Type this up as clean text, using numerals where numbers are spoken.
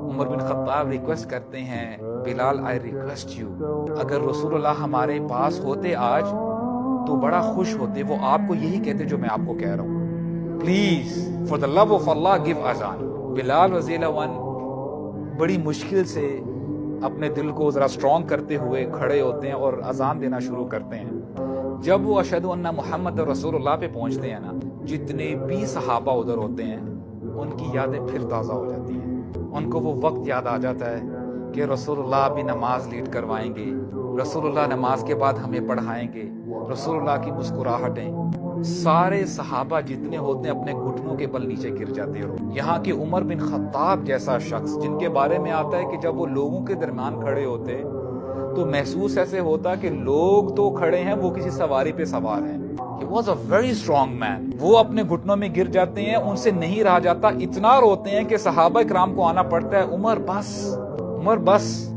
عمر بن خطاب ریکویسٹ کرتے ہیں بلال آئی ریکویسٹ یو، اگر رسول اللہ ہمارے پاس ہوتے آج تو بڑا خوش ہوتے، وہ آپ کو یہی کہتے جو میں آپ کو کہہ رہا ہوں، please for the love of Allah give اذان۔ بلال رضی اللہ عنہ بڑی مشکل سے اپنے دل کو ذرا اسٹرانگ کرتے ہوئے کھڑے ہوتے ہیں اور اذان دینا شروع کرتے ہیں۔ جب وہ اشہد ان محمد رسول اللہ پہ پہنچتے ہیں نا، جتنے بھی صحابہ ادھر ہوتے ہیں ان کی یادیں پھر تازہ ہو جاتی ہیں، ان کو وہ وقت یاد آ جاتا ہے کہ رسول اللہ بھی نماز لیڈ کروائیں گے، رسول اللہ نماز کے بعد ہمیں پڑھائیں گے، رسول اللہ کی مسکراہٹیں، سارے صحابہ جتنے ہوتے ہیں اپنے گھٹنوں کے بل نیچے گر جاتے ہیں۔ یہاں کے عمر بن خطاب جیسا شخص جن کے بارے میں آتا ہے کہ جب وہ لوگوں کے درمیان کھڑے ہوتے تو محسوس ایسے ہوتا کہ لوگ تو کھڑے ہیں، وہ کسی سواری پہ سوار ہیں۔ He was a very strong man۔ وہ اپنے گھٹنوں میں گر جاتے ہیں، ان سے نہیں رہا جاتا، اتنا روتے ہیں کہ صحابہ کرام کو آنا پڑتا ہے، عمر بس، عمر بس۔